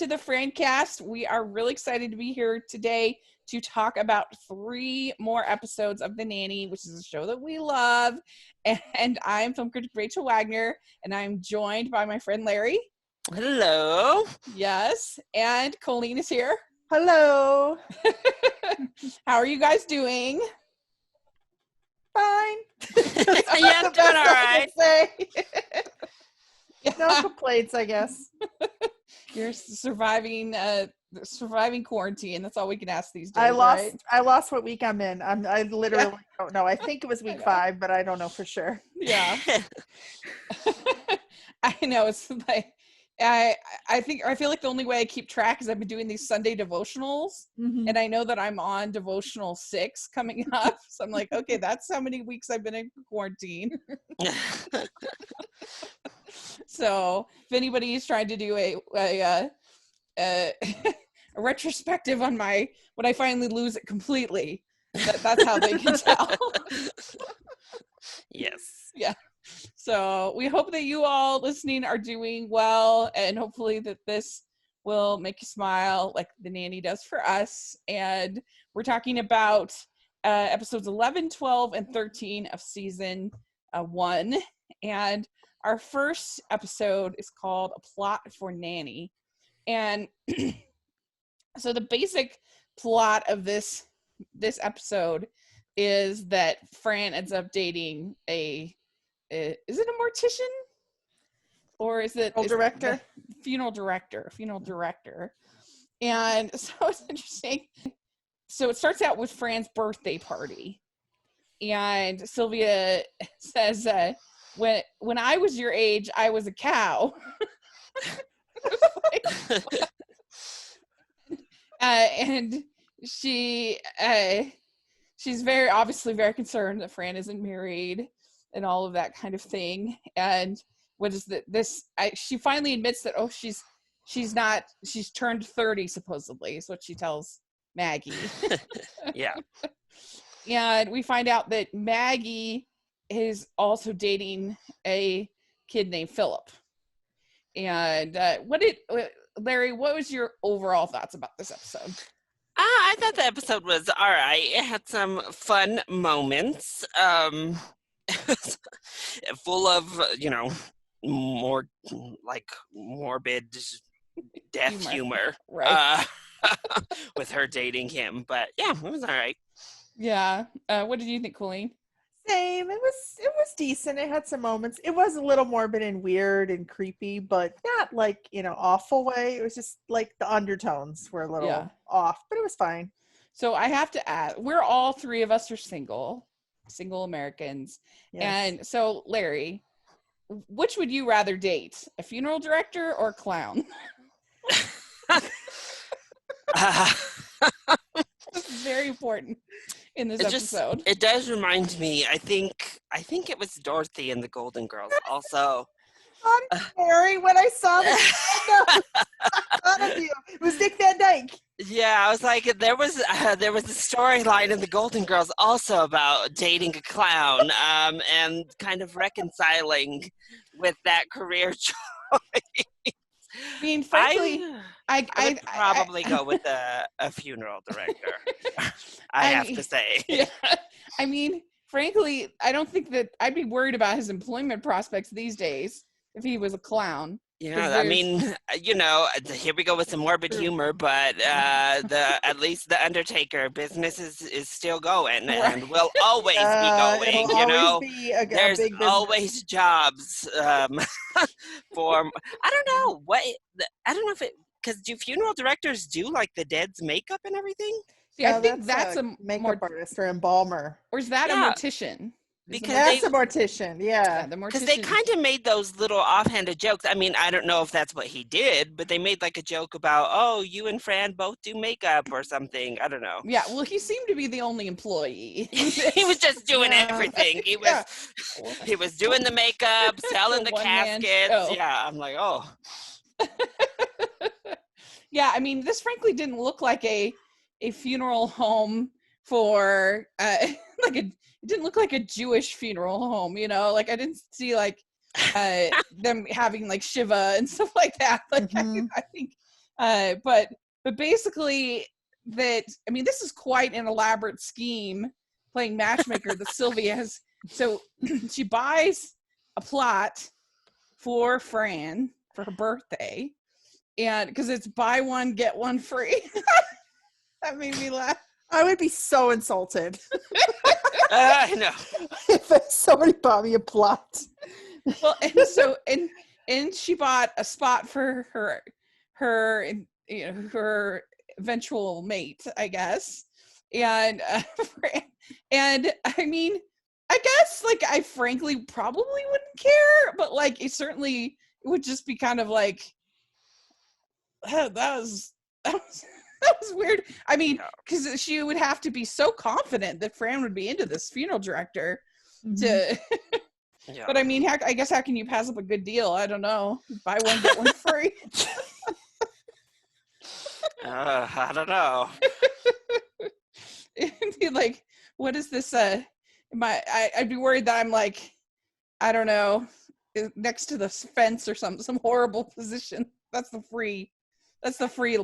to the Francast. We are really excited to be here today to talk about 3 more episodes of The Nanny, which is a show that we love. And I'm film critic Rachel Wagner, and I'm joined by my friend Larry. Hello. Yes, and Colleen is here. Hello. How are you guys doing? Fine. Yeah, I'm doing all right. No complaints, I guess. You're surviving quarantine. That's all we can ask these days. I lost what week I'm in. I literally don't know. I think it was week 5, but I don't know for sure. Yeah. I know, it's like I feel like the only way I keep track is I've been doing these Sunday devotionals, and I know that I'm on devotional 6 coming up. So I'm like, okay, that's how many weeks I've been in quarantine. So if anybody is trying to do a retrospective on when I finally lose it completely, that's how they can tell. Yes. Yeah. So we hope that you all listening are doing well, and hopefully that this will make you smile like The Nanny does for us. And we're talking about episodes 11, 12, and 13 of season 1. And our first episode is called A Plot for Nanny. And so the basic plot of this episode is that Fran ends up dating is it a mortician? Or is it Director? Funeral director. And so it's interesting. So it starts out with Fran's birthday party. And Sylvia says, when I was your age, I was a cow. And she's obviously very concerned that Fran isn't married and all of that kind of thing. And what is she finally admits that, she's turned 30 supposedly, is what she tells Maggie. Yeah. And we find out that Maggie is also dating a kid named Philip. And Larry, what was your overall thoughts about this episode? I thought the episode was all right. It had some fun moments. Full of, more like morbid death humor. Right. With her dating him. But yeah, it was all right. Yeah. What did you think, Colleen? Same. It was decent. It had some moments. It was a little morbid and weird and creepy, but not like, awful way. It was just like the undertones were a little off, but it was fine. So I have to add, we're all 3 of us are single Americans. Yes. And so, Larry, which would you rather date? A funeral director or a clown? This is very important in this episode. It does remind me, I think it was Dorothy in the Golden Girls also. Mary, when I saw this, I thought of you. It was Dick Van Dyke. Yeah, I was like, there was a storyline in the Golden Girls also about dating a clown, and kind of reconciling with that career choice. I mean, frankly, I would probably go with a funeral director. I have to say. Yeah. I mean, frankly, I don't think that I'd be worried about his employment prospects these days if he was a clown. Yeah, I mean, here we go with some morbid humor, but at least the Undertaker business is still going, and will always be going. There's always jobs for. I don't know if it, because do funeral directors do like the dead's makeup and everything? Yeah, I think that's a makeup artist or embalmer, or is that a mortician? Because that's a mortician, because they kind of made those little offhanded jokes. I mean, I don't know if that's what he did, but they made like a joke about, oh, you and Fran both do makeup or something. I don't know. Yeah, well, he seemed to be the only employee. He was just doing everything. He was doing the makeup, selling the caskets. Yeah, I'm like, oh. Yeah, I mean, this frankly didn't look like a funeral home for it didn't look like a Jewish funeral home, like I didn't see like them having like Shiva and stuff like that. Like I think But basically that, I mean, this is quite an elaborate scheme playing matchmaker that Sylvia has. So she buys a plot for Fran for her birthday, and because it's buy one get one free. That made me laugh. I would be so insulted. I know. If somebody bought me a plot. Well, and so and she bought a spot for her eventual mate, I guess. And and I mean, I guess like I frankly probably wouldn't care, but like it would just be kind of like that was weird. I mean, because she would have to be so confident that Fran would be into this funeral director to. Yeah. But I mean, I guess how can you pass up a good deal? I don't know. Buy one get one free. I don't know. It'd be like, what is this? I'd be worried that I'm like, I don't know, next to the fence or some horrible position. That's the free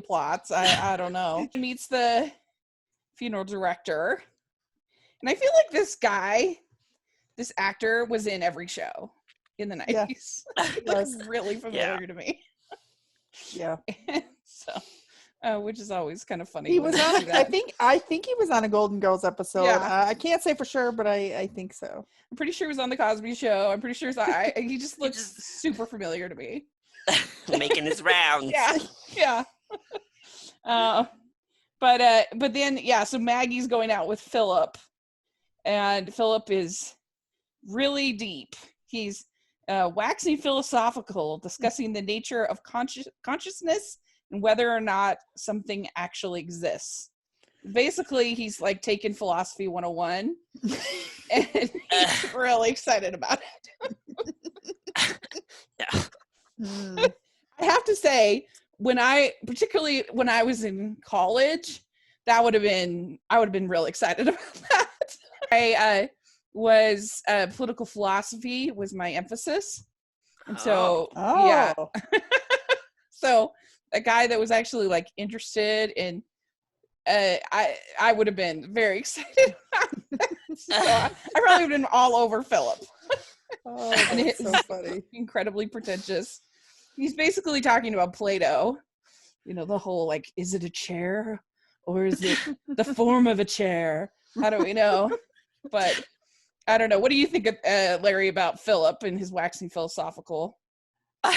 plots. I don't know. He meets the funeral director, and I feel like this actor was in every show in the 90s. Yeah. He looks really familiar to me. Yeah. So, which is always kind of funny. He was on. I think he was on a Golden Girls episode. Yeah. I can't say for sure, but I think so. I'm pretty sure he was on the Cosby Show. I'm pretty sure he just looks super familiar to me. Making his rounds. Yeah. But then so Maggie's going out with Philip, and Philip is really deep. He's waxing philosophical, discussing the nature of consciousness and whether or not something actually exists. Basically, he's like taking philosophy 101, and he's really excited about it. Yeah. I have to say, particularly when I was in college, I would have been real excited about that. I was political philosophy was my emphasis, and so yeah. So a guy that was actually like interested in, I would have been very excited about that. So I probably would have been all over Philip. Oh, that's so funny. Incredibly pretentious. He's basically talking about Plato. You know, the whole like, is it a chair or is it the form of a chair? How do we know? But I don't know. What do you think, Larry, about Philip and his waxing philosophical? I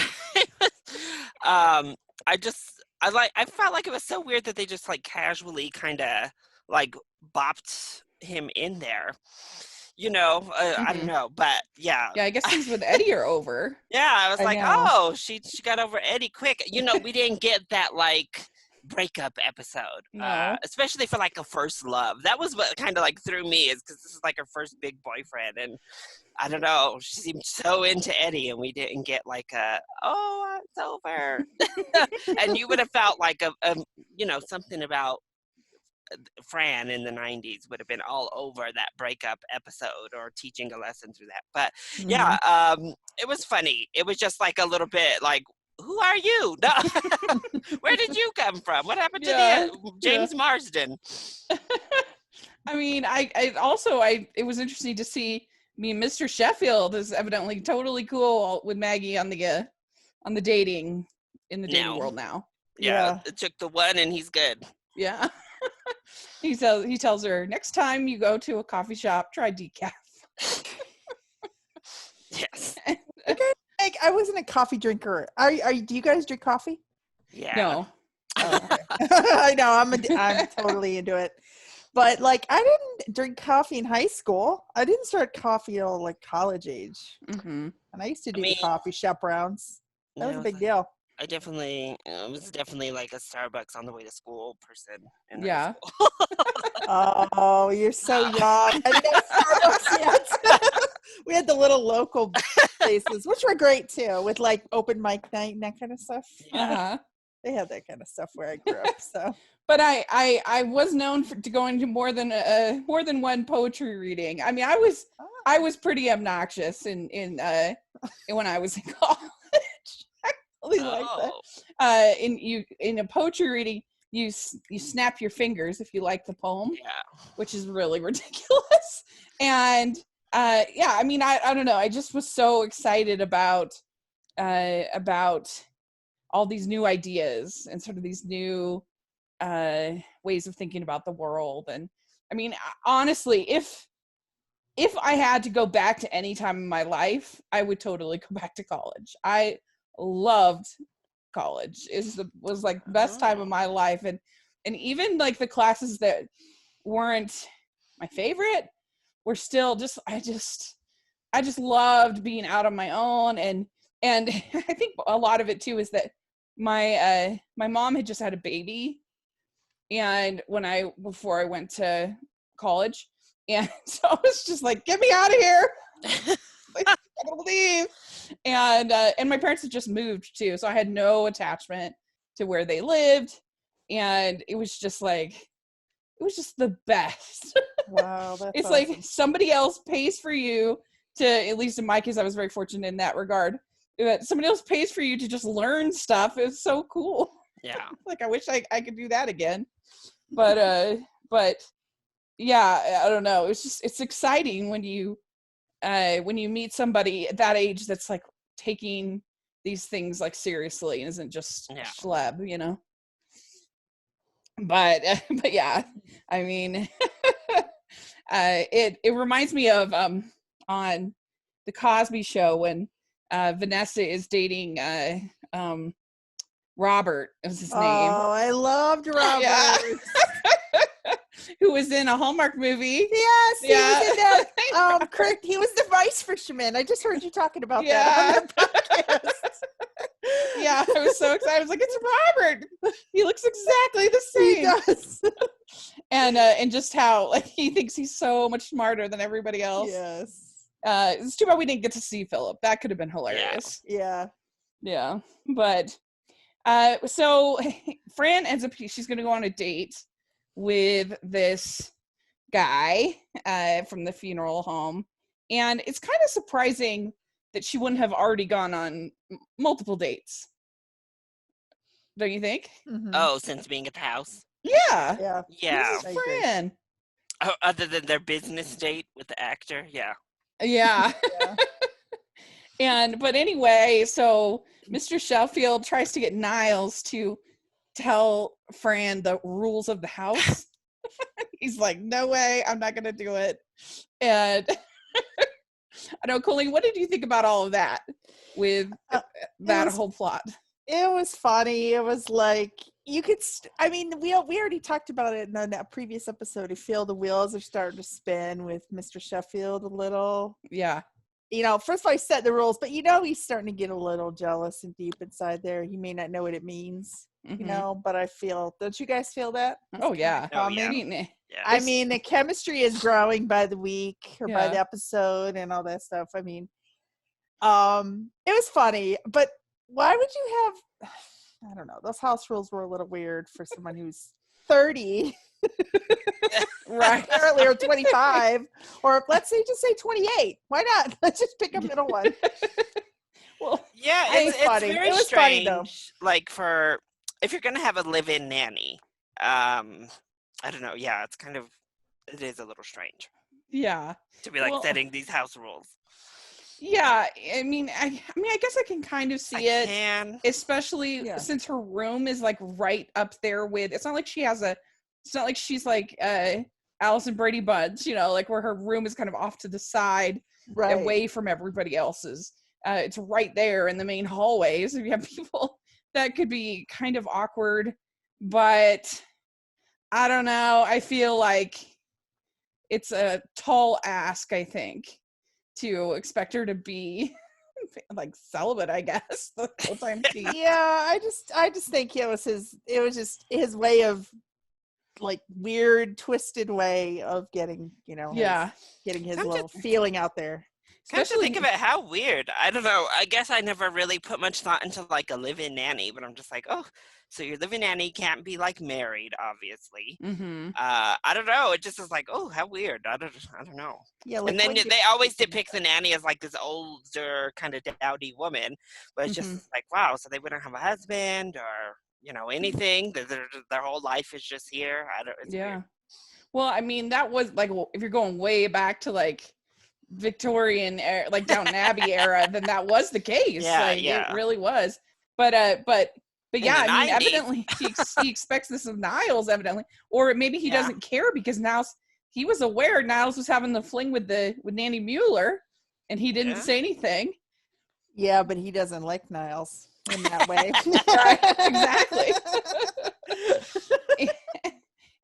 felt like it was so weird that they just like casually kind of like bopped him in there. You know, I don't know, but yeah. Yeah, I guess things with Eddie are over. Yeah, I was like, oh, she got over Eddie quick. You know, we didn't get that like breakup episode, especially for like a first love. That was what kind of like threw me, is because this is like her first big boyfriend, and I don't know, she seemed so into Eddie, and we didn't get like it's over. And you would have felt like a something about Fran in the 90s would have been all over that breakup episode or teaching a lesson through that. But it was funny. It was just like a little bit like, who are you? No. Where did you come from? What happened to James Marsden? I mean, it was interesting to see. I mean, Mr. Sheffield is evidently totally cool with Maggie on the dating world now. Yeah, it took the one and he's good. Yeah. He tells her, next time you go to a coffee shop, try decaf. Yes. Okay. Like, I wasn't a coffee drinker. Do you guys drink coffee? Yeah. No. Oh, okay. I know. I'm totally into it. But like, I didn't drink coffee in high school. I didn't start coffee till like college age. Mm-hmm. And I used to do the coffee shop rounds. That was a big deal. I was definitely like a Starbucks on the way to school person. Yeah. Oh, you're so young. I didn't have Starbucks yet. We had the little local places, which were great too, with like open mic night and that kind of stuff. Uh-huh. They had that kind of stuff where I grew up. So, but I was known to going to more than one poetry reading. I mean, I was pretty obnoxious in when I was in college. really like that. In a poetry reading, you snap your fingers if you like the poem, which is really ridiculous. And I mean, I don't know. I just was so excited about all these new ideas and sort of these new ways of thinking about the world. And I mean, honestly, if I had to go back to any time in my life, I would totally go back to college. I loved college. It was like the best time of my life. And even like the classes that weren't my favorite were still just, I just loved being out on my own. And I think a lot of it too is that my mom had just had a baby, and before I went to college, and so I was just like, get me out of here. Like, I gotta leave. And my parents had just moved too, so I had no attachment to where they lived, and it was just the best. Wow, that's it's awesome. like somebody else pays for you to, at least in my case, I was very fortunate in that regard. Somebody else pays for you to just learn stuff. It was so cool. Yeah. Like, I wish I could do that again. But yeah, I don't know. It's exciting when you meet somebody at that age that's like taking these things like seriously and isn't just schleb, you know. But yeah, I mean, it reminds me of on the Cosby Show when Vanessa is dating Robert, was his name. Oh, I loved Robert. Yeah. Who was in a Hallmark movie. Yes, he was in that. Correct. He was the vice fisherman. I just heard you talking about that on the podcast. Yeah, I was so excited. I was like, it's Robert. He looks exactly the same. He does. And just how like he thinks he's so much smarter than everybody else. Yes. It's too bad we didn't get to see Philip. That could have been hilarious. Yeah. But so Fran ends up, she's gonna go on a date with this guy from the funeral home, and it's kind of surprising that she wouldn't have already gone on multiple dates, don't you think? Mm-hmm. Oh, since being at the house? Yeah. This is Fran. Oh, other than their business date with the actor? Yeah. But anyway, so Mr. Sheffield tries to get Niles to tell Fran the rules of the house. He's like, no way, I'm not gonna do it. And I know, Colleen, what did you think about all of that with that whole plot? It was funny. It was like, you could I mean, we already talked about it in that previous episode. You feel the wheels are starting to spin with Mr. Sheffield a little. Yeah. You know, first of all, he set the rules, but you know he's starting to get a little jealous and deep inside there. He may not know what it means, you know, but don't you guys feel that? Oh, yeah. I mean, the chemistry is growing by the week or by the episode and all that stuff. I mean, it was funny, but why would you have, I don't know, those house rules were a little weird for someone who's 30. Right. Apparently, or 25, or let's just say 28. Why not? Let's just pick a middle one. Well, yeah, it's funny. Very strange. Funny, though. Like if you're gonna have a live-in nanny, I don't know. Yeah, it is a little strange. Yeah. To be like setting these house rules. Yeah, I mean, I guess I can kind of see it, especially since her room is like right up there with. It's not like she's like Allison Brady Bunch, you know, like where her room is kind of off to the side, away from everybody else's. It's right there in the main hallway. So if you have people, that could be kind of awkward. But I don't know. I feel like it's a tall ask, I think, to expect her to be like celibate, I guess, the whole time. Yeah, I just think it was just his way of, like, weird twisted way of getting, you know, getting his little feeling out there. Come to think of it, how weird. I don't know. I guess I never really put much thought into like a live-in nanny, but I'm just like, oh, so your live-in nanny can't be like married, obviously. Mm-hmm. I don't know. It just is like, oh, how weird. I don't know. Yeah, like, and then they always depict the nanny as like this older kind of dowdy woman, but it's just like, wow, so they wouldn't have a husband or anything. Their whole life is just here. It's weird. Well, I mean, that was like, if you're going way back to like Victorian era, like Downton Abbey era, then that was the case. It really was. But yeah, I mean, 90s. evidently he expects this of Niles, evidently, or maybe he doesn't care because Niles, he was aware Niles was having the fling with Nanny Mueller, and he didn't say anything. Yeah, but he doesn't like Niles in that way. Right, exactly.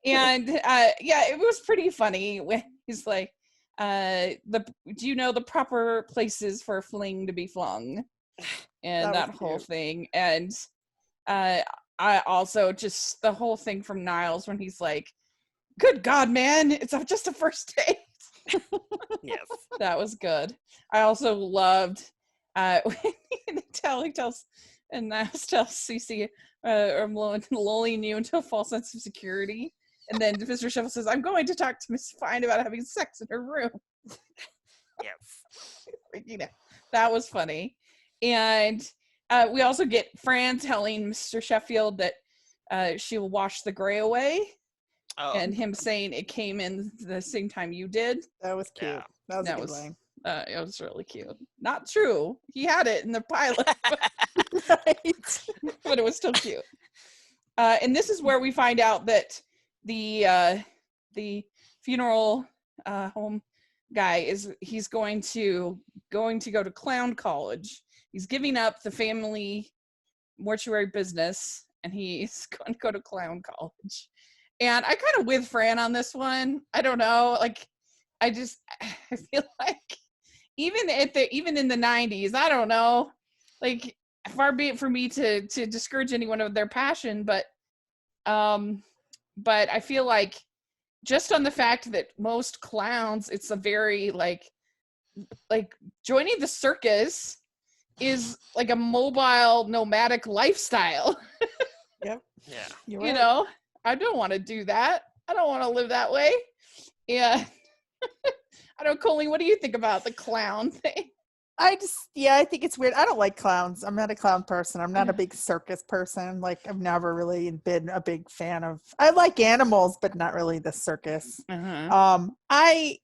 And it was pretty funny when he's like, do you know the proper places for a fling to be flung? And that whole thing. And I also just the whole thing from Niles when he's like, good God, man, it's just a first date. Yes. That was good. I also loved when he tells and Niles tells Cece, I'm lulling you into a false sense of security. And then Mr. Sheffield says, I'm going to talk to Miss Fine about having sex in her room. Yes. That was funny. And we also get Fran telling Mr. Sheffield that she will wash the gray away. Oh. And him saying it came in the same time you did. That was cute. Yeah. That was a good line. It was really cute. Not true. He had it in the pilot. But it was still cute. And this is where we find out that the funeral home guy he's going to go to clown college. He's giving up the family mortuary business and he's going to go to clown college. And I kind of with Fran on this one. I don't know, like I feel like even in the 90s, I don't know, like far be it for me to discourage anyone of their passion, but I feel like just on the fact that most clowns, it's a very like joining the circus is like a mobile nomadic lifestyle. Yep. Yeah. You know, I don't want to do that. I don't want to live that way. Yeah. I don't know, Colleen, what do you think about the clown thing? I think it's weird. I don't like clowns. I'm not a clown person. I'm not a big circus person. Like, I've never really been a big fan of, I like animals, but not really the circus. Uh-huh. I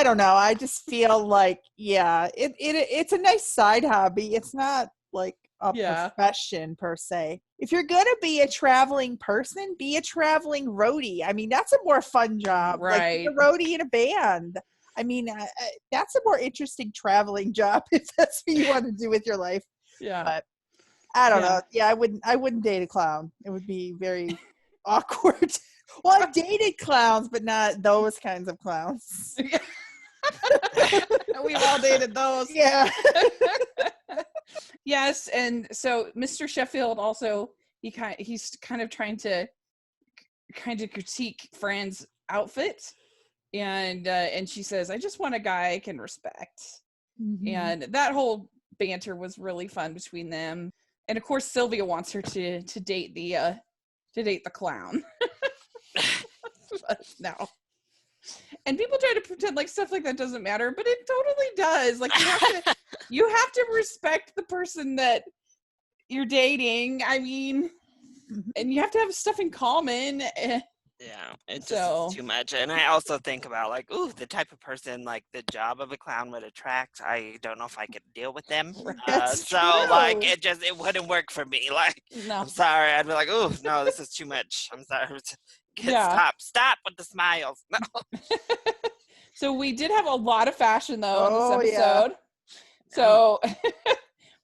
don't know. I just feel like, it's a nice side hobby. It's not like a profession per se. If you're going to be a traveling person, be a traveling roadie. I mean, that's a more fun job. Right. Like, be a roadie in a band. I mean, that's a more interesting traveling job if that's what you want to do with your life. Yeah. But I don't know. Yeah, I wouldn't date a clown. It would be very awkward. Well, I've dated clowns, but not those kinds of clowns. We've all dated those. Yeah. Yes, and so Mr. Sheffield also he's kind of trying to critique Fran's outfit. And she says, I just want a guy I can respect. Mm-hmm. And that whole banter was really fun between them. And of course, Sylvia wants her to date the clown. But no. And people try to pretend like stuff like that doesn't matter, but it totally does. Like you have to respect the person that you're dating. I mean, and you have to have stuff in common. Yeah, it's just too much. And I also think about like, the type of person like the job of a clown would attract. I don't know if I could deal with them. Like it wouldn't work for me. Like, no. I'm sorry. I'd be like, no, this is too much. I'm sorry. Stop with the smiles. No. So we did have a lot of fashion though in this episode. Yeah. So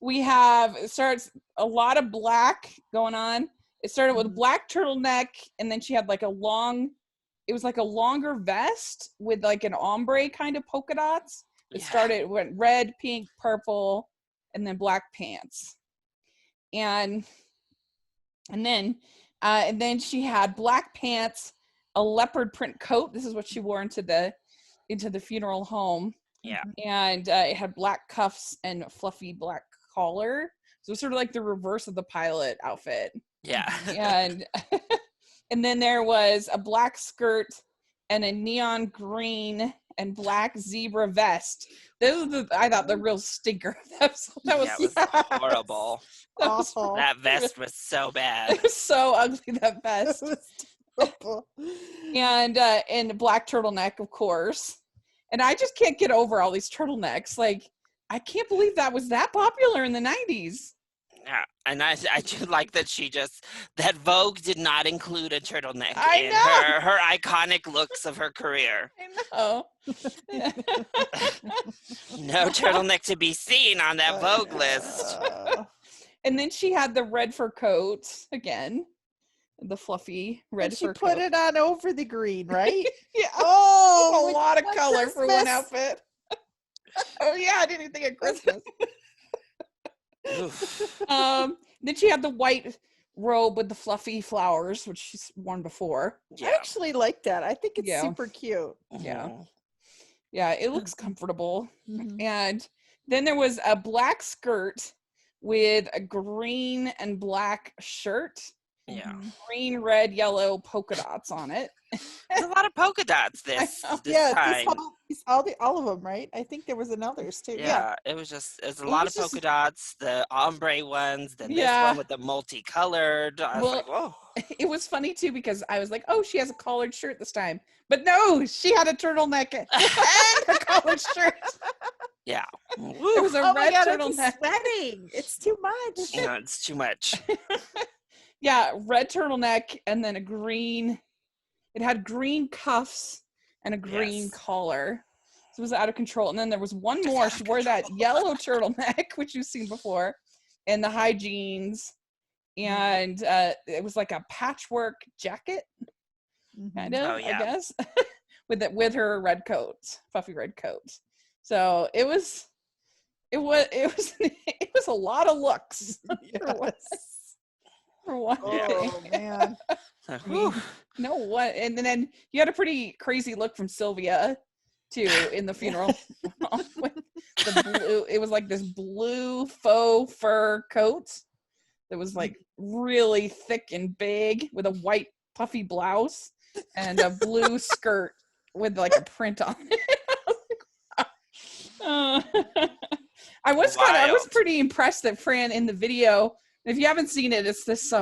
it starts a lot of black going on. It started with a black turtleneck, and then she had like it was like a longer vest with like an ombre kind of polka dots. It went red, pink, purple, and then black pants. And then she had black pants, a leopard print coat. This is what she wore into the into the funeral home. Yeah. And it had black cuffs and fluffy black collar. So it was sort of like the reverse of the pilot outfit. Yeah. And and then there was a black skirt and a neon green and black zebra vest. Those are I thought the real stinker. That was horrible. Awful. That vest was so bad. It was so ugly, that vest. It was terrible. And a black turtleneck, of course. And I just can't get over all these turtlenecks. Like, I can't believe that was that popular in the 90s. Yeah, and I do like that that Vogue did not include a turtleneck in her iconic looks of her career. I know. No turtleneck to be seen on that Vogue list. And then she had the red fur coat again. The fluffy red fur coat. She put it on over the green, right? Yeah. Oh, a lot of color for one outfit. Oh yeah, I didn't even think of Christmas. Then she had the white robe with the fluffy flowers, which she's worn before. Yeah. I actually like that. I think it's super cute. Yeah. Yeah, it looks comfortable. Mm-hmm. And then there was a black skirt with a green and black shirt. Yeah. Green, red, yellow polka dots on it. There's a lot of polka dots this time. All of them, right? I think there was another's too. Yeah, it was a lot of polka dots, the ombre ones, then this one with the multicolored. I was like, whoa. It was funny too because I was like, oh, she has a collared shirt this time. But no, she had a turtleneck and a collared shirt. Yeah. It was a red turtleneck. Sweating. It's too much. Yeah, it's too much. Yeah, red turtleneck and then a green. It had green cuffs and a green collar. So it was out of control. And then there was one more. She wore that yellow turtleneck, which you've seen before, and the high jeans. And it was like a patchwork jacket, kind of, I guess, with her red coat, fluffy red coat. So it was a lot of looks. For one day. Man. No, what? And then you had a pretty crazy look from Sylvia too in the funeral. With the blue, it was like this blue faux fur coat that was like really thick and big with a white puffy blouse and a blue skirt with like a print on it. I was pretty impressed that Fran in the video. If you haven't seen it, it's this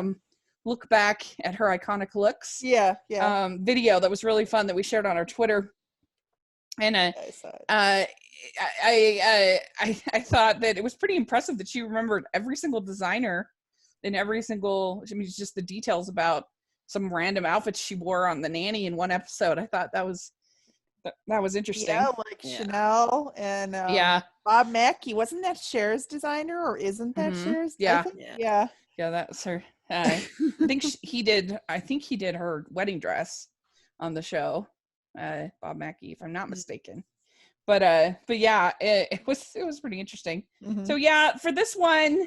look back at her iconic looks. Yeah. Video that was really fun that we shared on our Twitter. And I thought that it was pretty impressive that she remembered every single designer and just the details about some random outfits she wore on the Nanny in one episode. I thought that was interesting. Yeah, like Chanel and Bob Mackie. Wasn't that Cher's designer, or isn't that Cher's? Yeah. Yeah, that's her. I think he did her wedding dress on the show, Bob Mackie, if I'm not mistaken. But yeah, it was pretty interesting. Mm-hmm. So yeah, for this one,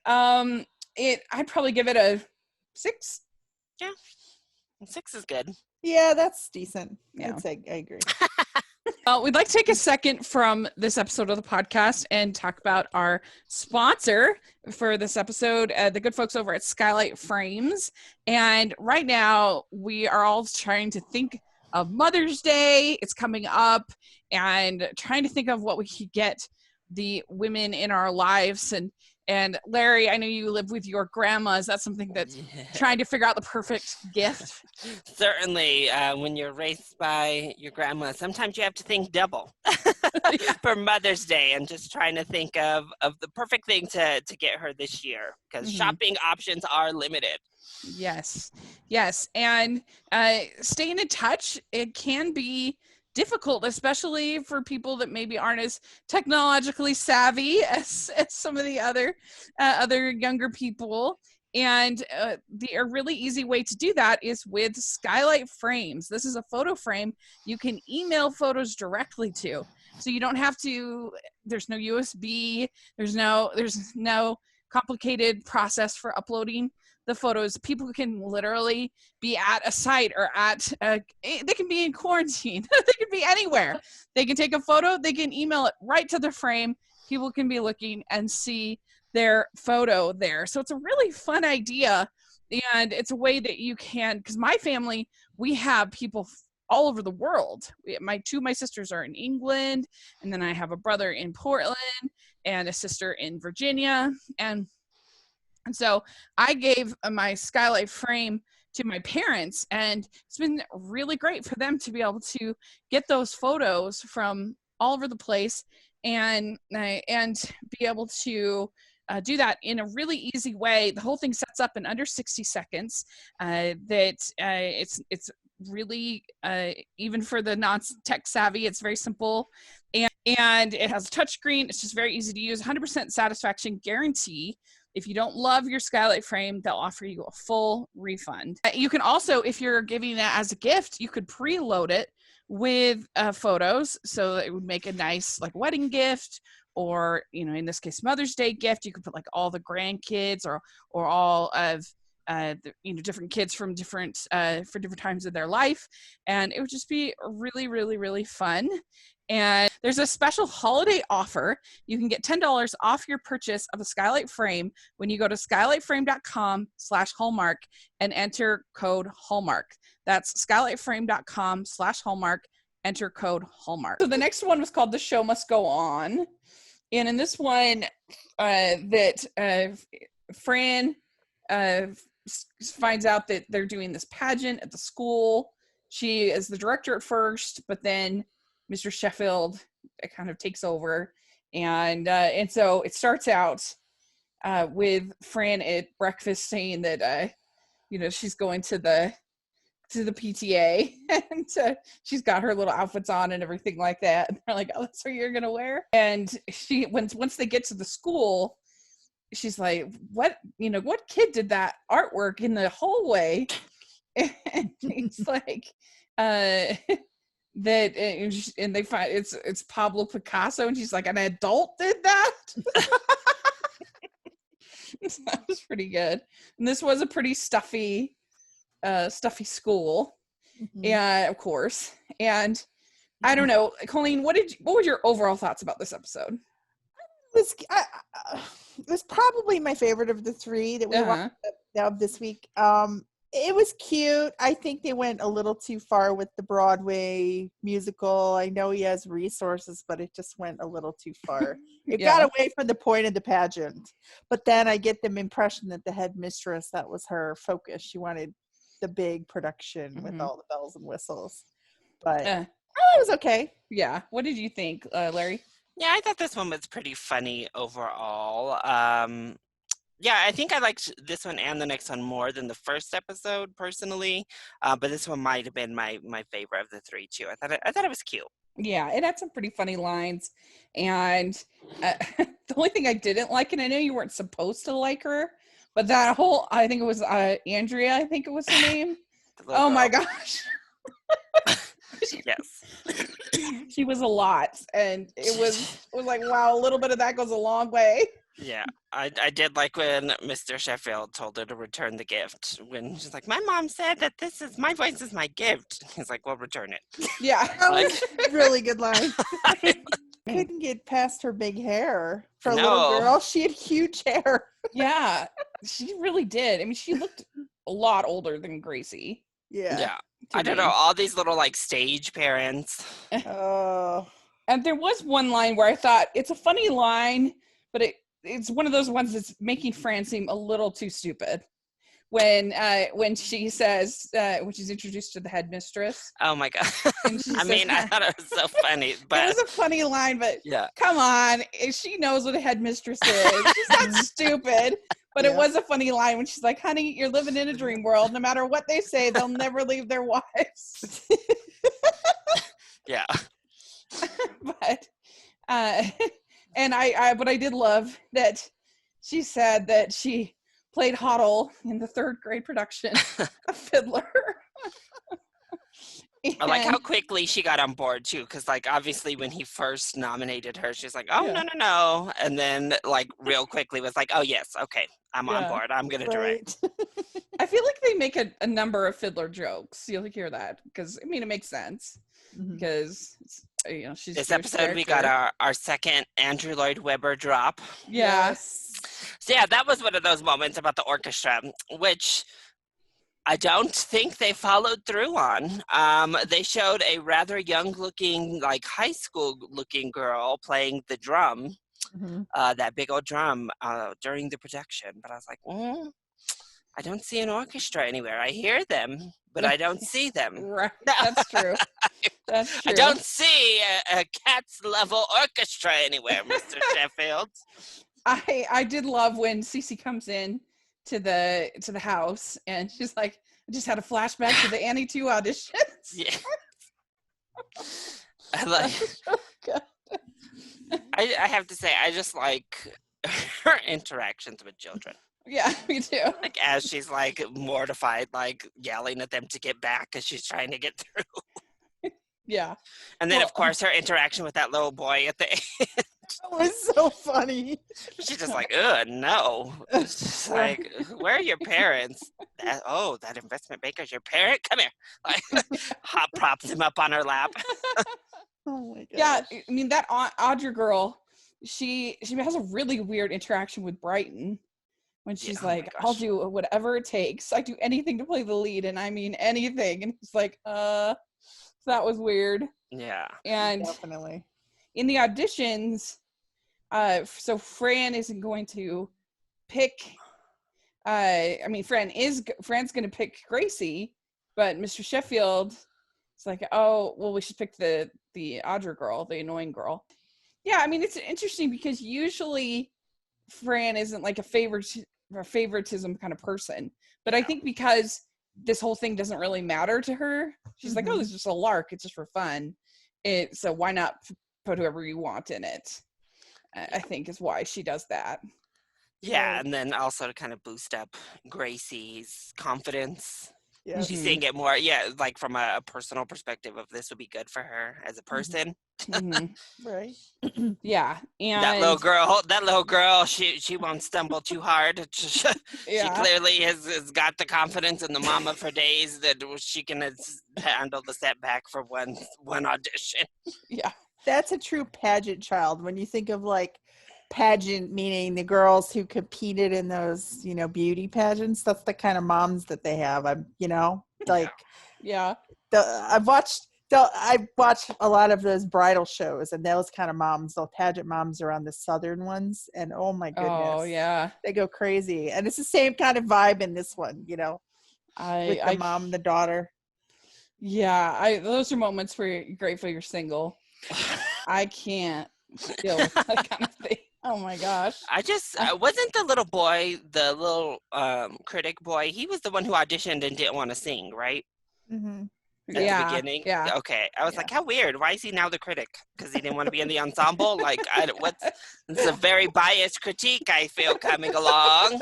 I'd probably give it a 6. Yeah, 6 is good. Yeah, that's decent. Yeah. I agree. We'd like to take a second from this episode of the podcast and talk about our sponsor for this episode, the good folks over at Skylight Frames. And right now, we are all trying to think of Mother's Day. It's coming up, and trying to think of what we could get the women in our lives. And Larry, I know you live with your grandma. Is that something that's trying to figure out the perfect gift? Certainly, when you're raised by your grandma, sometimes you have to think double for Mother's Day, and just trying to think of the perfect thing to get her this year, because shopping options are limited. Yes. And staying in touch, it can be difficult, especially for people that maybe aren't as technologically savvy as some of the other younger people. And a really easy way to do that is with Skylight Frames. This is a photo frame you can email photos directly to. So you don't have to, there's no USB, there's no complicated process for uploading the photos. People can literally be at a site or they can be in quarantine. They can be anywhere. They can take a photo, they can email it right to the frame. People can be looking and see their photo there. So it's a really fun idea. And it's a way that you can, because my family, we have people all over the world. My sisters are in England, and then I have a brother in Portland and a sister in Virginia. And so I gave my Skylight Frame to my parents, and it's been really great for them to be able to get those photos from all over the place and be able to do that in a really easy way. The whole thing sets up in under 60 seconds. It's really, even for the non-tech savvy, it's very simple. And it has a touchscreen. It's just very easy to use. 100% satisfaction guarantee. If you don't love your Skylight Frame, they'll offer you a full refund. You can also, if you're giving that as a gift, you could preload it with photos, so that it would make a nice like wedding gift, or in this case Mother's Day gift. You could put like all the grandkids or all of different kids from different for different times of their life, and it would just be really, really, really fun. And there's a special holiday offer. You can get $10 off your purchase of a Skylight Frame when you go to skylightframe.com/hallmark and enter code hallmark. That's skylightframe.com/hallmark. Enter code hallmark. So the next one was called The Show Must Go On. And in this one, Fran finds out that they're doing this pageant at the school. She is the director at first, but then Mr. Sheffield kind of takes over, and so it starts out with Fran at breakfast saying that she's going to the PTA, and she's got her little outfits on and everything like that. And they're like, "Oh, that's what you're gonna wear?" And she once they get to the school, she's like, what kid did that artwork in the hallway? And he's like, that, and they find it's Pablo Picasso, and she's like, an adult did that. So that was pretty good. And this was a pretty stuffy school. Mm-hmm. Yeah, of course. And I don't know, Colleen, what were your overall thoughts about this episode? It was probably my favorite of the three that we watched this week. It was cute. I think they went a little too far with the Broadway musical. I know he has resources, but it just went a little too far. It got away from the point of the pageant. But then I get the impression that the headmistress, that was her focus. She wanted the big production with all the bells and whistles. But it was okay. Yeah. What did you think, Larry? Yeah, I thought this one was pretty funny overall. Yeah, I think I liked this one and the next one more than the first episode personally, but this one might have been my favorite of the three too. I thought it was cute. Yeah, it had some pretty funny lines, and the only thing I didn't like, and I know you weren't supposed to like her, but that whole, I think it was Andrea, I think it was her name. Oh my gosh. Yes. She was a lot, and it was like, wow, a little bit of that goes a long way. Yeah, I did like when Mr. Sheffield told her to return the gift, when she's like, my mom said that my voice is my gift. He's like, well, return it. Yeah. That was a really good line. Couldn't get past her big hair for a little girl. She had huge hair. Yeah, she really did. I mean, she looked a lot older than Gracie. Yeah. I don't know, all these little like stage parents. Oh. And there was one line where I thought, it's a funny line, but it's one of those ones that's making Fran seem a little too stupid. When she says, when she's introduced to the headmistress. Oh my God. I thought it was so funny. But it was a funny line, but yeah, come on. She knows what a headmistress is. She's not stupid. But it was a funny line when she's like, honey, you're living in a dream world. No matter what they say, they'll never leave their wives. Yeah. But and I did love that she said that she played Hoddle in the third grade production of Fiddler. I like how quickly she got on board too, because like obviously when he first nominated her, she's like, "Oh no," and then like real quickly was like, "Oh yes, okay, I'm on board. I'm gonna direct." I feel like they make a number of Fiddler jokes. You'll hear that because I mean it makes sense because she's this episode we got our second Andrew Lloyd Webber drop. Yes. So yeah, that was one of those moments about the orchestra, which I don't think they followed through on. They showed a rather young-looking, like high school-looking girl playing the drum, that big old drum, during the production. But I was like, I don't see an orchestra anywhere. I hear them, but I don't see them. Right. That's true. That's true. I don't see a Cats-level orchestra anywhere, Mr. Sheffield. I did love when Cece comes in to the house and she's like, I just had a flashback to the Annie 2 auditions. Yeah. I like I have to say I just like her interactions with children. Yeah, me too. Like as she's like mortified, like yelling at them to get back because she's trying to get through. Yeah. And then of course her interaction with that little boy at the end. That was so funny. She's just like, ugh, no. It's just like, where are your parents? That investment banker's your parent? Come here. Like, hot props him up on her lap. Oh my god. Yeah, I mean that Audra girl, she has a really weird interaction with Brighton when she's like, I'll do whatever it takes. I do anything to play the lead, and I mean anything. And it's like, that was weird. Yeah. And definitely. In the auditions, so Fran isn't going to pick. Fran's going to pick Gracie, but Mr. Sheffield is like, oh, well, we should pick the Audra girl, the annoying girl. Yeah, I mean, it's interesting because usually Fran isn't like a favoritism kind of person, but I think because this whole thing doesn't really matter to her, she's like, oh, this is just a lark. It's just for fun. So why not put whoever you want in it? I think is why she does that. Yeah, and then also to kind of boost up Gracie's confidence. Yeah. She's seeing it more, like from a personal perspective of this would be good for her as a person. Right. Yeah. And that little girl, she won't stumble too hard. She clearly has got the confidence in the mom of her days that she can handle the setback for one audition. Yeah. That's a true pageant child. When you think of like pageant, meaning the girls who competed in those, beauty pageants, that's the kind of moms that they have. I've watched a lot of those bridal shows, and those kind of moms, the pageant moms, are on the southern ones, and oh my goodness, oh yeah, they go crazy. And it's the same kind of vibe in this one, with the mom and the daughter. Yeah, those are moments where you're grateful you're single. I can't deal with that kind of thing. Oh my gosh. I just wasn't the little boy, the little critic boy. He was the one who auditioned and didn't want to sing, right? Mm-hmm. At the beginning. Yeah. Okay. I was like, how weird. Why is he now the critic? Because he didn't want to be in the ensemble. Like, it's a very biased critique I feel coming along.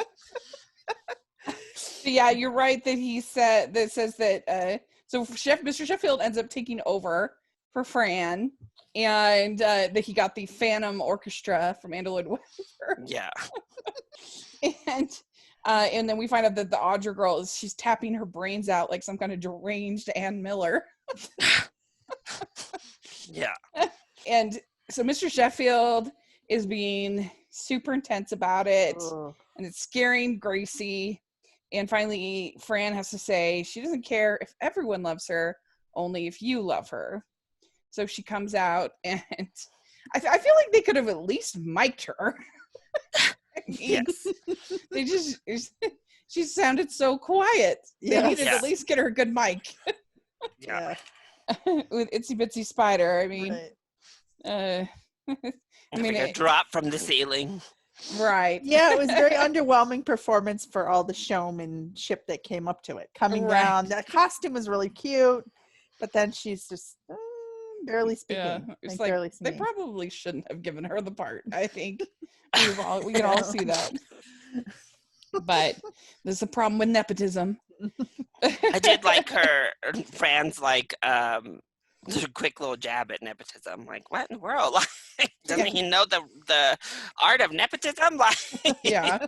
Yeah, you're right that says that. So Mr. Sheffield ends up taking over for Fran, and that he got the Phantom Orchestra from Andrew Lloyd Webber. Yeah. And then we find out that the Audra girl she's tapping her brains out like some kind of deranged Ann Miller. Yeah. And so Mr. Sheffield is being super intense about it, and it's scaring Gracie. And finally, Fran has to say she doesn't care if everyone loves her, only if you love her. So she comes out, and I feel like they could have at least mic'd her. Yes. She sounded so quiet. They needed to at least get her a good mic. Yeah. With Itsy Bitsy Spider. I mean, a drop from the ceiling. Right. Yeah, it was a very underwhelming performance for all the showmanship that came up to it. Coming down, the costume was really cute, but then she's just barely speaking. Yeah, it's like they probably shouldn't have given her the part. I think we can all see that. But there's a problem with nepotism. I did like her Fran's like quick little jab at nepotism. Like, what in the world? Like, doesn't he know the art of nepotism? Like, yeah.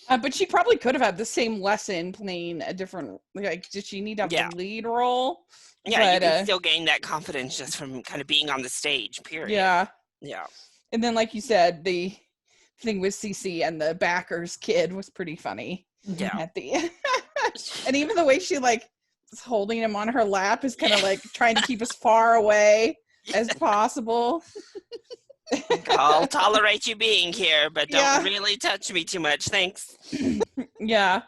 But she probably could have had the same lesson playing a different, like, did she need to have the lead role? Yeah, but, you can still gain that confidence just from kind of being on the stage, period. Yeah. Yeah. And then, like you said, the thing with Cece and the Backers kid was pretty funny. Yeah. At the end. And even the way she, like, is holding him on her lap is kind of like trying to keep as far away as possible. I'll tolerate you being here, but don't really touch me too much. Thanks. Yeah.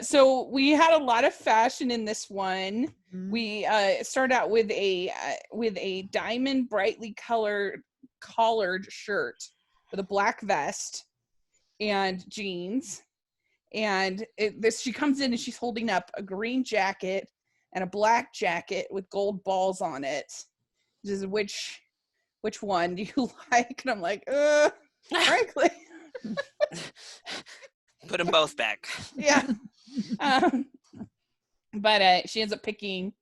So we had a lot of fashion in this one. We started out with a diamond brightly collared shirt with a black vest and jeans. And she comes in and she's holding up a green jacket and a black jacket with gold balls on it. This is which one do you like? And I'm like, frankly. Put them both back. Yeah. But she ends up picking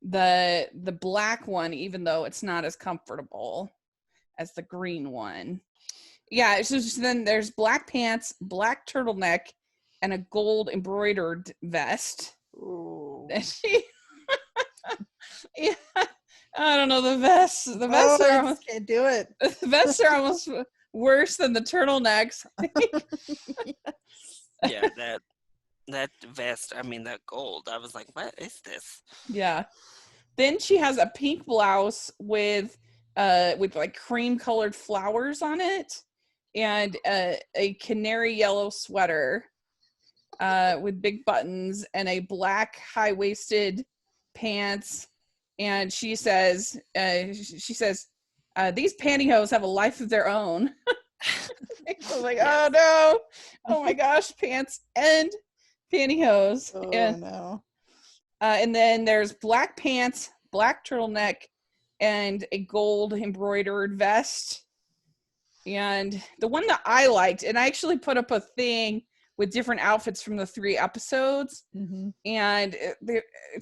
the black one, even though it's not as comfortable as the green one. Yeah, so then there's black pants, black turtleneck, and a gold embroidered vest. Ooh. Yeah, I don't know, the vests. The vests are almost, can't do it. The vests are almost worse than the turtlenecks. Yeah, that vest. I mean, that gold. I was like, what is this? Yeah. Then she has a pink blouse with like cream colored flowers on it, and a canary yellow sweater with big buttons, and a black high-waisted pants. And she says these pantyhose have a life of their own. I was like, oh no, oh my gosh, pants and pantyhose. Oh no. And then there's black pants, black turtleneck, and a gold embroidered vest. And the one that I liked, and I actually put up a thing with different outfits from the 3 episodes, and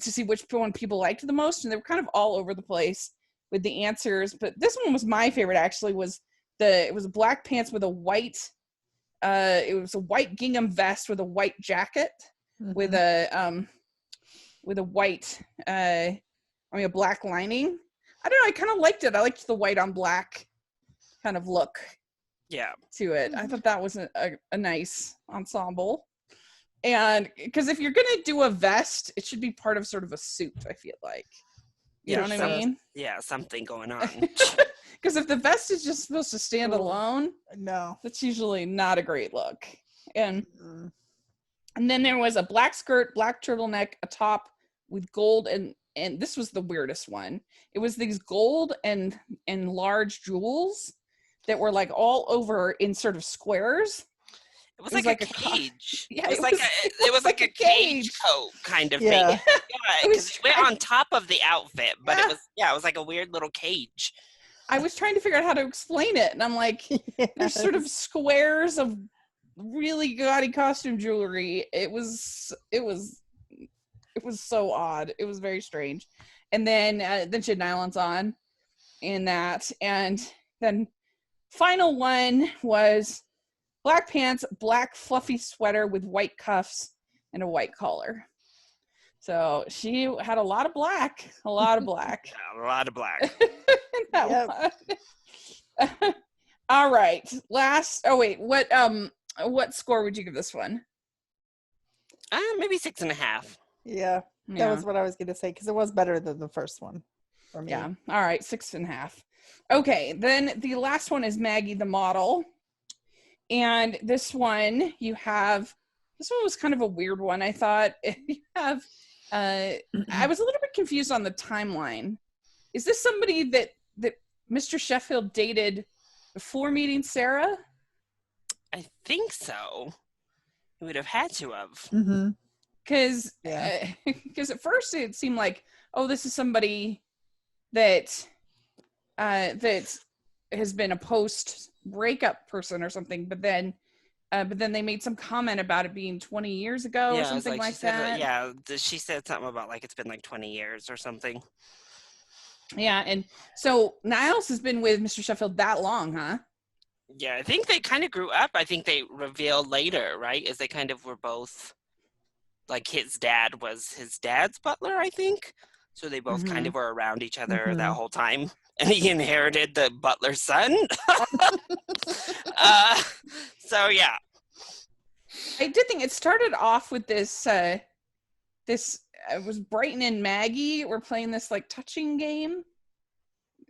to see which one people liked the most, and they were kind of all over the place with the answers. But this one was my favorite. Actually, it was black pants with a white. It was a white gingham vest with a white jacket with a white. A black lining. I don't know. I kind of liked it. I liked the white on black kind of look. Yeah. To it. I thought that was a nice ensemble. And because if you're gonna do a vest, it should be part of sort of a suit, I feel like. You know what I mean? Yeah, something going on. Because if the vest is just supposed to stand alone, no, that's usually not a great look. And then there was a black skirt, black turtleneck, a top with gold, and this was the weirdest one. It was these gold and large jewels that were like all over in sort of squares. It was like a cage. Yeah, it was like a cage coat kind of thing. Yeah, because it went on top of the outfit, but it was like a weird little cage. I was trying to figure out how to explain it, and I'm like, there's sort of squares of really gaudy costume jewelry. It was so odd. It was very strange. And then she had nylons on in that, and then final one was black pants, black fluffy sweater with white cuffs and a white collar. So she had a lot of black. Yeah, a lot of black. All right. What score would you give this one? Maybe 6.5. Yeah, that was what I was going to say, because it was better than the first one for me. Yeah. All right, 6.5. Okay, then the last one is Maggie the model. And this one was kind of a weird one. I thought you have, I was a little bit confused on the timeline. Is this somebody that Mr. Sheffield dated before meeting Sarah? I think so. He would have had to have. Because at first it seemed like, oh, this is somebody that has been a post breakup person or something, but then but then they made some comment about it being 20 years ago or something like that. She said something about like it's been like 20 years or something. Yeah, and so Niles has been with Mr. Sheffield that long, huh? Yeah, I think they kind of grew up. I think they revealed later, right? Is they kind of were both, like his dad was his dad's butler, I think. So they both kind of were around each other that whole time. And he inherited the butler's son. So, yeah. I did think it started off with this, it was Brighton and Maggie were playing this like touching game.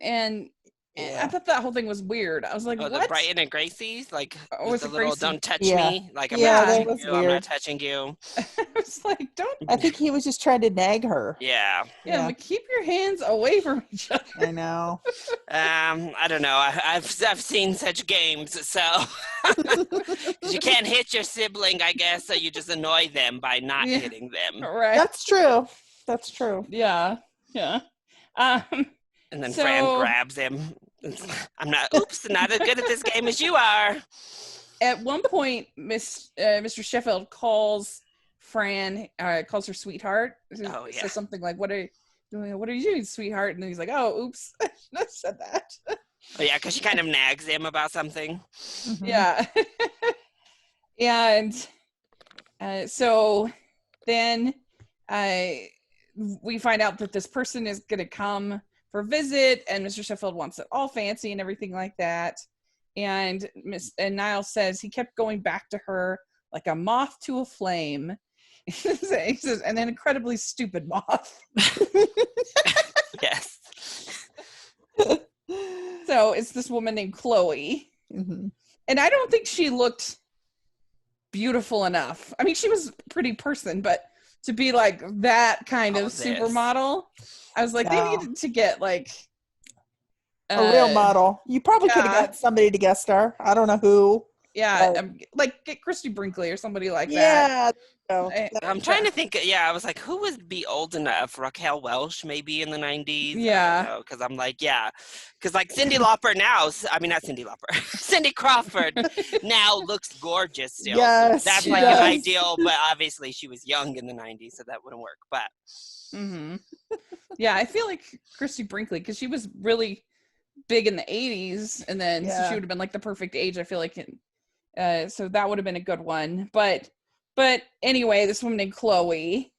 And I thought that whole thing was weird. I was like, what? The Brighton and Gracie, like with the little Gracie? "Don't touch me," like I'm not touching you. I was like, don't. I think he was just trying to nag her. Yeah. But keep your hands away from each other. I know. I don't know. I've seen such games, so you can't hit your sibling, I guess, so you just annoy them by not hitting them. Right. That's true. That's true. Yeah. And then Fran grabs him. I'm not as good at this game as you are. At one point, Mr. Sheffield calls Fran, calls her sweetheart. Says something like, what are you doing, sweetheart? And he's like, oh, oops. I shouldn't have said that. Oh, yeah, because she kind of nags him about something. Mm-hmm. Yeah. And so then we find out that this person is going to come for a visit, and Mr. Sheffield wants it all fancy and everything like that. And Niles says he kept going back to her like a moth to a flame. He says, and an incredibly stupid moth. Yes. So it's this woman named Chloe. Mm-hmm. And I don't think she looked beautiful enough. I mean, she was a pretty person, but to be like that kind of supermodel, I was like, they needed to get like a real model. You probably could have got somebody to guest star. I don't know who. Yeah, like get Christy Brinkley or somebody like that. Yeah. I'm trying to think. Yeah, I was like, who would be old enough? Raquel Welch, maybe in the 90s. Yeah. Because I'm like, because like Cyndi Lauper now. I mean, not Cyndi Lauper. Cindy Crawford now looks gorgeous still. Yes, that's like an ideal, but obviously she was young in the 90s, so that wouldn't work. But yeah, I feel like Christy Brinkley, because she was really big in the 80s, and then so she would have been like the perfect age. I feel like, so that would have been a good one. But anyway, this woman named Chloe,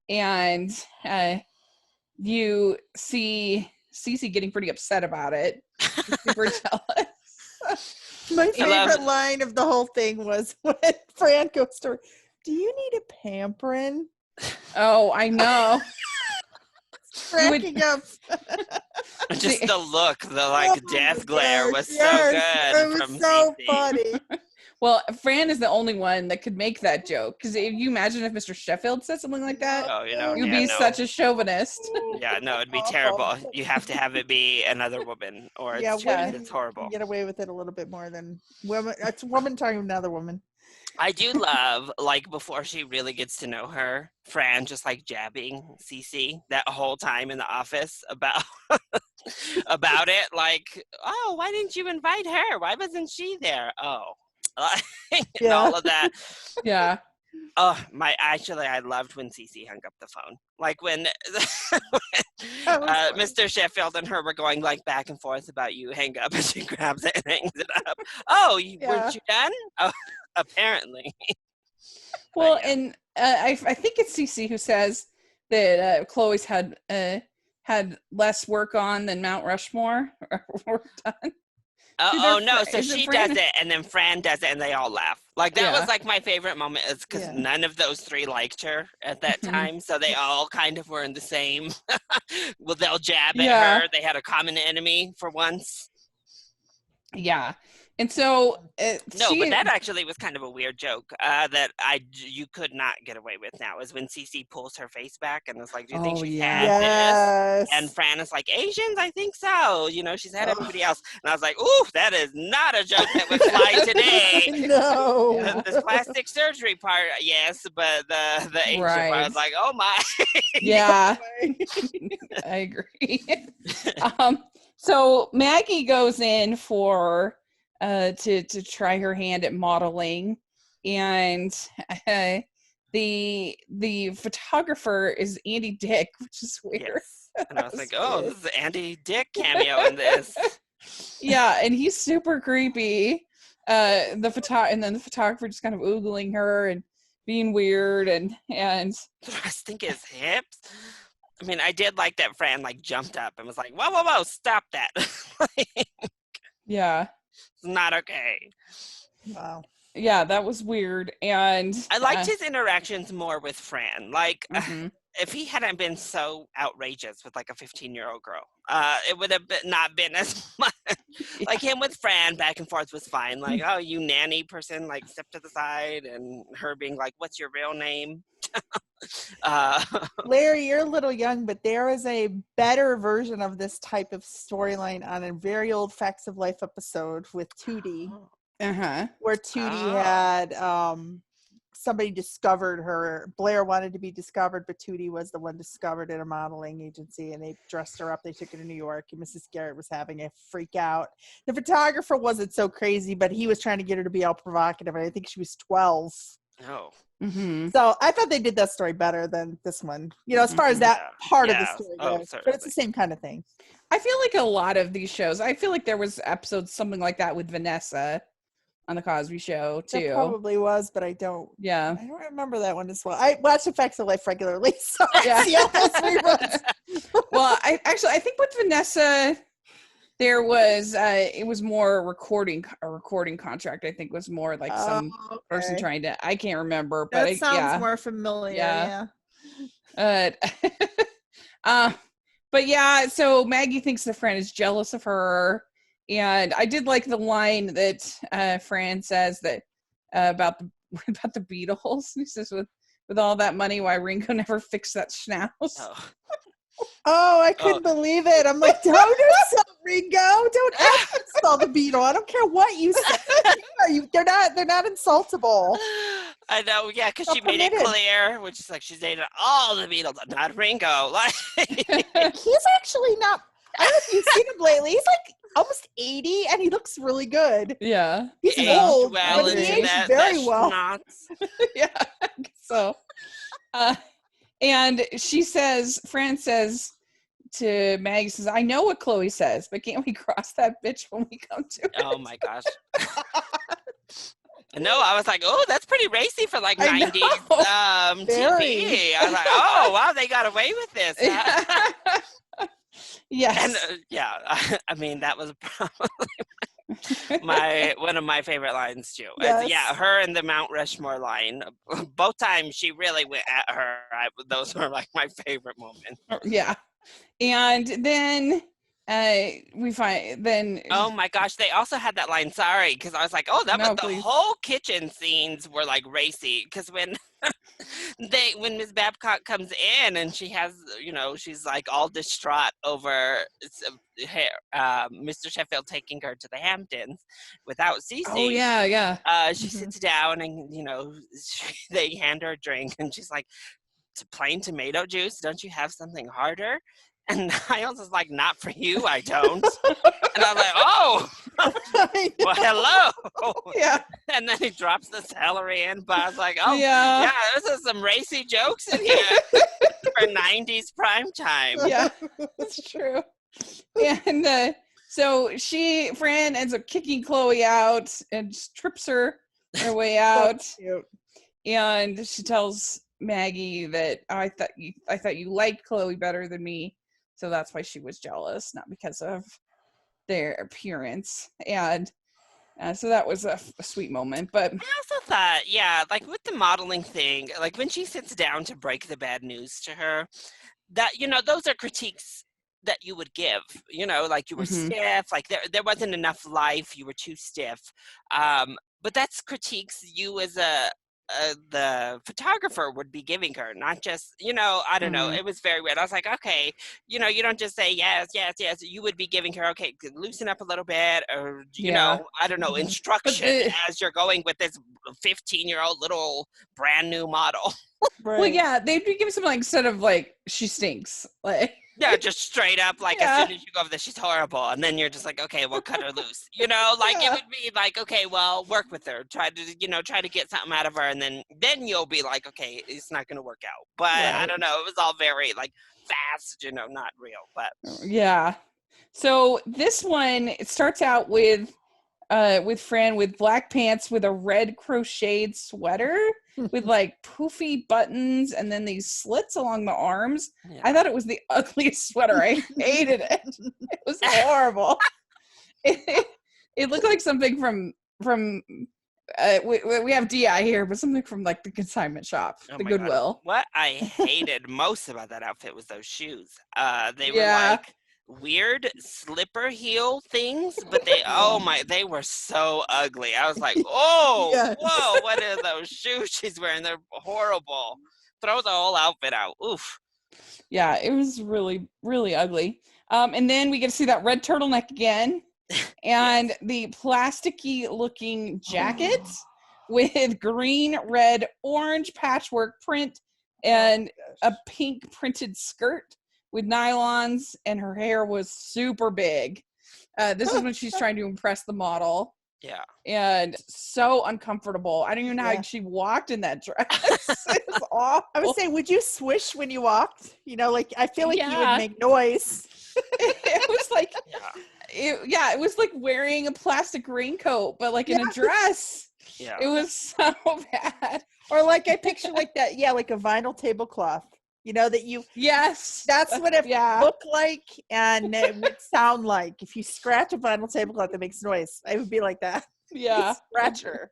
and you see Cece getting pretty upset about it. Super jealous. My favorite line of the whole thing was when Fran goes to her, "Do you need a pamperin'?" Oh, I know. Cracking up. Just the look, the death glare was so good. It was so funny. Well, Fran is the only one that could make that joke. Because if you imagine if Mr. Sheffield said something like that, you'd be such a chauvinist. Yeah, no, it'd be terrible. You have to have it be another woman, or it's horrible. Get away with it a little bit more than women. It's a woman talking to another woman. I do love, like, before she really gets to know her, Fran just like jabbing Cece that whole time in the office about about it. Like, oh, why didn't you invite her? Why wasn't she there? Oh. And all of that. Yeah. Oh, I loved when Cece hung up the phone. Like when Mr. Sheffield and her were going like back and forth about you hang up, and she grabs it and hangs it up. Oh, weren't you done? Oh, apparently. Well, and I think it's Cece who says that Chloe's had less work on than Mount Rushmore work done. Oh no! So she does it, and then Fran does it, and they all laugh. Like that was like my favorite moment, is because none of those three liked her at that time, so they all kind of were in the same. Well, they'll jab at her. They had a common enemy for once. Yeah. And so but that actually was kind of a weird joke that you could not get away with now, is when Cece pulls her face back and is like, do you think she's had this? And Fran is like, Asians, I think so. You know, she's had everybody else. And I was like, ooh, that is not a joke that would fly today. No. The plastic surgery part, yes, but the Asian part, I was like, oh my. Yeah. I agree. So Maggie goes in for to try her hand at modeling, and the photographer is Andy Dick, which is weird. Yes. And I was like, oh, this is an Andy Dick cameo in this. Yeah, and he's super creepy. And then the photographer just kind of oogling her and being weird and The best thing is hips. I mean, I did like that Fran like jumped up and was like, whoa, stop that. Yeah. It's not okay. Wow. Yeah, that was weird. And I liked his interactions more with Fran. Like, if he hadn't been so outrageous with like a 15-year-old girl, it would have not been as much. Like him with Fran back and forth was fine. Like, oh, you nanny person, like step to the side, and her being like, what's your real name? Larry, you're a little young, but there is a better version of this type of storyline on a very old Facts of Life episode with Tootie. Where Tootie had somebody discovered her. Blair wanted to be discovered, but Tootie was the one discovered at a modeling agency, and they dressed her up. They took her to New York, and Mrs. Garrett was having a freak out. The photographer wasn't so crazy, but he was trying to get her to be all provocative, and I think she was 12. Oh. So I thought they did that story better than this one, as far as that part of the story goes. But it's the same kind of thing. I feel like a lot of these shows, I feel like there was episodes something like that with Vanessa on the Cosby Show too. It probably was, but I don't remember that one as well. I watch The Facts of Life regularly, so I see all those reruns. Well, I think with Vanessa, there was it was more a recording contract. I think was more like some person trying to. I can't remember, but that sounds more familiar. Yeah. But yeah, so Maggie thinks the friend is jealous of her. And I did like the line that Fran says that about the Beatles. He says, "With all that money, why Ringo never fixed that schnauz?" Oh, I couldn't believe it. I'm like, don't insult Ringo. Don't insult the Beatles. I don't care what you say. They're not insultable. I know, yeah, because she made it clear, which is like she's dated all the Beatles, not Ringo. Like he's actually not. I don't know if you've seen him lately. He's like almost 80, and he looks really good. Yeah, he's old, but he aged very well. Yeah, so. And Fran says to Maggie, says, "I know what Chloe says, but can't we cross that bitch when we come to it?" Oh my gosh. No, I was like, oh, that's pretty racy for like 90s TV. I was like, oh, wow, they got away with this. Yes. And I mean, that was probably one of my favorite lines too. Yes. Yeah, her and the Mount Rushmore line. Both times she really went at her. Those were like my favorite moments. Yeah. And then we find oh my gosh, they also had that line, sorry, because I was like, oh, the whole kitchen scenes were like racy, because when Ms. Babcock comes in and she has, she's like all distraught over Mr. Sheffield taking her to the Hamptons without Cece. Oh yeah. She sits down and they hand her a drink and she's like, plain tomato juice, don't you have something harder? And Niles is like, not for you, I don't. And I'm like, oh, well, hello. Yeah. And then he drops the celery in, but I was like, oh, yeah, there's some racy jokes in here for 90s prime time. Yeah, that's true. And so Fran ends up kicking Chloe out and just trips her way out. So and she tells Maggie that I thought you liked Chloe better than me. So that's why she was jealous, not because of their appearance. And so that was a sweet moment. But I also thought, like with the modeling thing, like when she sits down to break the bad news to her, that, those are critiques that you would give, like you were stiff, like there wasn't enough life, you were too stiff. But that's critiques you as the photographer would be giving her, not just, I don't know. It was very weird. I was like, okay, you don't just say yes. You would be giving her, okay, loosen up a little bit, or, I don't know, instruction as you're going with this 15-year-old little brand new model. Right. Well, yeah, they'd be giving something like, instead of like, she stinks, like, Yeah, just straight up, like, as soon as you go over there, she's horrible. And then you're just like, okay, well, cut her loose. You know, like, it would be like, okay, well, work with her. Try to get something out of her. And then you'll be like, okay, it's not going to work out. But I don't know. It was all very, like, fast, not real. But yeah. So this one, it starts out with Fran with black pants with a red crocheted sweater with like poofy buttons and then these slits along the arms. Yeah. I thought it was the ugliest sweater. I hated it. It was horrible. It looked like something from we have DI here, but something from like the consignment shop, the Goodwill. God. What I hated most about that outfit was those shoes. They were like weird slipper heel things, but they were so ugly. I was like, whoa, what are those shoes she's wearing? They're horrible. Throw the whole outfit out. Oof. Yeah, it was really, really ugly. And then we get to see that red turtleneck again and the plasticky looking jacket with green, red, orange patchwork print and a pink printed skirt with nylons, and her hair was super big. This is when she's trying to impress the model. Yeah. And so uncomfortable. I don't even know how she walked in that dress. It was awful. I would say, would you swish when you walked? Like, I feel like you would make noise. It was like, it was like wearing a plastic raincoat, but like in a dress. Yeah. It was so bad. Or like I picture like that, like a vinyl tablecloth. That you. Yes. That's what it looked like, and it would sound like if you scratch a vinyl tablecloth that makes noise. I would be like that. Yeah. Scratch her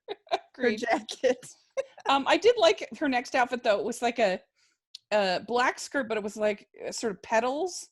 jacket. I did like her next outfit though. It was like a black skirt, but it was like sort of petals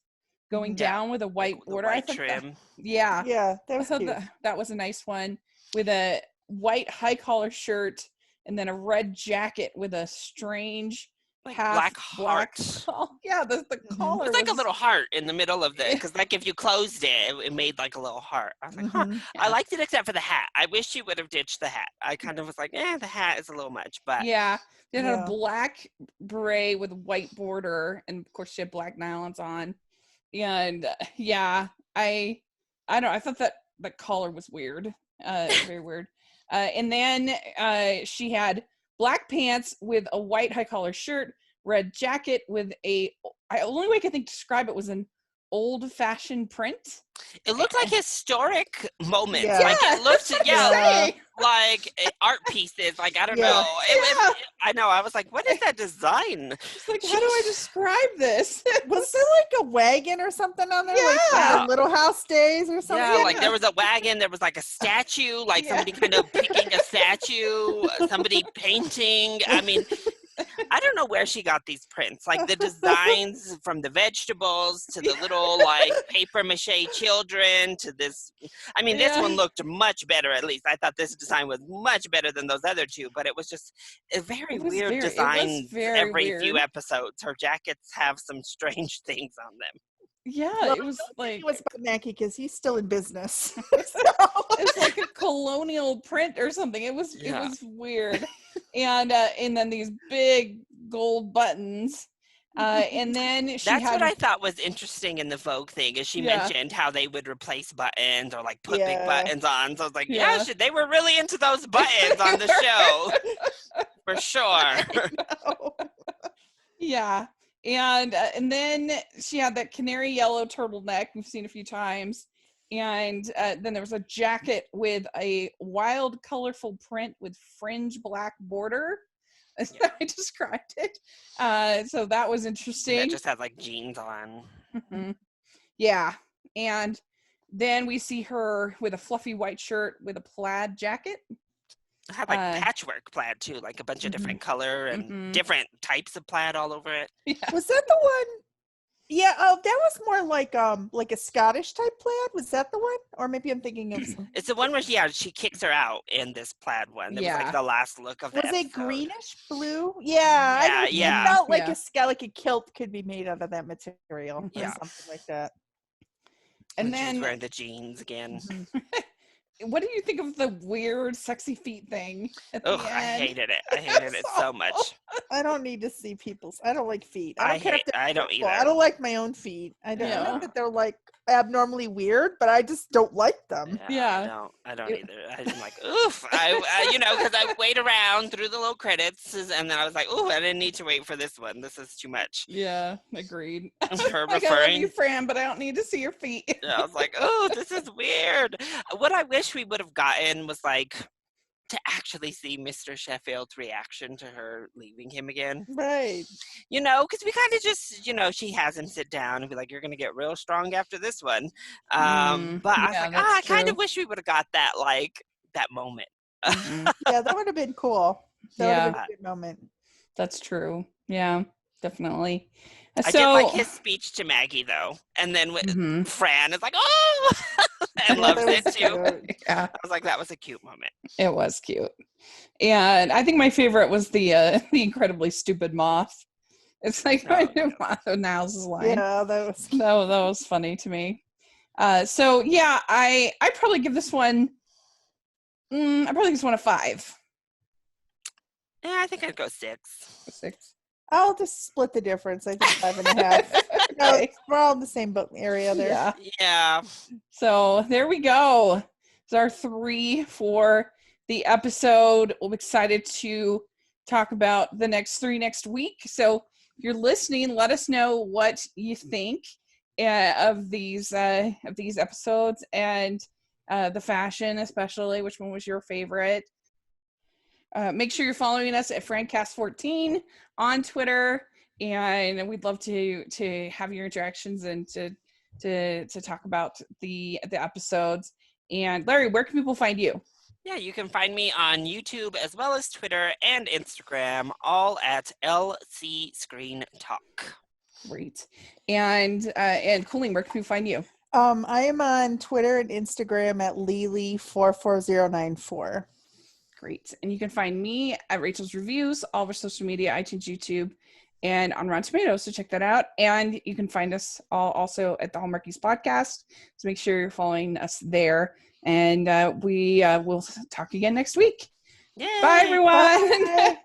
going down with a white border. White trim. Yeah. That was cute. That was a nice one with a white high collar shirt and then a red jacket with a strange. Like black heart. Yeah, the collar. It's like a little heart in the middle of because like if you closed it, it made like a little heart. I was like, Yeah. I liked it except for the hat. I wish she would have ditched the hat. I kind of was like, the hat is a little much, but yeah. It had a black beret with white border, and of course she had black nylons on. And I don't know. I thought that the collar was weird, very weird. And then she had black pants with a white high collar shirt, red jacket with the only way I could think to describe it was an old fashioned print. It looked like historic moments. Yeah. Like it looked, like art pieces. Like, I don't know. I know. I was like, what is that design? It's like, how do I describe this? Was there like a wagon or something on there? Yeah. Like Little House Days or something? Yeah, like there was a wagon. There was like a statue, like somebody kind of picking a statue, somebody painting. I mean, I don't know where she got these prints, like the designs from the vegetables to the little like paper mache children to this. I mean, this one looked much better, at least. I thought this design was much better than those other two, but it was just a very weird design every few episodes. Her jackets have some strange things on them. Yeah, it was like it was about Mackie because he's still in business. It's like a colonial print or something. It was weird, and then these big gold buttons, and then that's what I thought was interesting in the Vogue thing is she mentioned how they would replace buttons or like put big buttons on. So I was like, they were really into those buttons on the show for sure. Yeah. And then she had that canary yellow turtleneck we've seen a few times. And then there was a jacket with a wild, colorful print with fringe black border. That's how I described it. So that was interesting. That just had like jeans on. Mm-hmm. Yeah. And then we see her with a fluffy white shirt with a plaid jacket. It had like patchwork plaid too, like a bunch of different color and different types of plaid all over it. Yeah. Was that the one? Yeah, that was more like a Scottish type plaid. Was that the one? Or maybe I'm thinking of something. It's the one where she kicks her out in this plaid one. It was like the last look of that. Was it greenish blue? Yeah. It felt like a kilt could be made out of that material. Or something like that. And then she was wearing the jeans again. what do you think of the weird sexy feet thing at the end? I hated it. I hated it so much. I don't need to see people's. I don't like feet. I don't either. I don't like my own feet. I don't know that they're like abnormally weird, but I just don't like them. Yeah. I don't either. I'm like, oof. I you know, because I wait around through the little credits, and then I was like, ooh, I didn't need to wait for this one. This is too much. Yeah, agreed. Her like, I love you, Fran, but I don't need to see your feet. I was like, oh, this is weird. What I wish we would have gotten was like to actually see Mr. Sheffield's reaction to her leaving him again. Right. You know, because we kind of just, you know, she has him sit down and be like, you're going to get real strong after this one. But I was like, I kind of wish we would have got that, like, that moment. Yeah, that would have been cool. That would have been a good moment. That's true. Yeah, definitely. I did like his speech to Maggie, though. And then Fran is like, oh! and loves it, too. Yeah. I was like, that was a cute moment. It was cute. And I think my favorite was the incredibly stupid moth. It's like Niles' line. Yeah, that was funny to me. So yeah, I probably give this one. I probably give this one a 5. Yeah, I think I'd go 6. 6. I'll just split the difference. I think 5.5. No, we're all in the same book area there. Yeah. So there we go. It's our 3 for the episode. I'm excited to talk about the next 3 next week. So if you're listening, let us know what you think of these episodes and the fashion, especially. Which one was your favorite? Make sure you're following us at Francast14 on Twitter, and we'd love to have your interactions and to talk about the episodes. And Larry, where can people find you? Yeah, you can find me on YouTube as well as Twitter and Instagram, all at LC Screen Talk. Great. And Colleen, where can people find you? I am on Twitter and Instagram at Lily44094. Great. And you can find me at Rachel's Reviews, all of our social media, iTunes, YouTube, and on Rotten Tomatoes. So check that out. And you can find us all also at the Hallmarkies podcast. So make sure you're following us there. And we will talk again next week. Yay. Bye, everyone. Bye.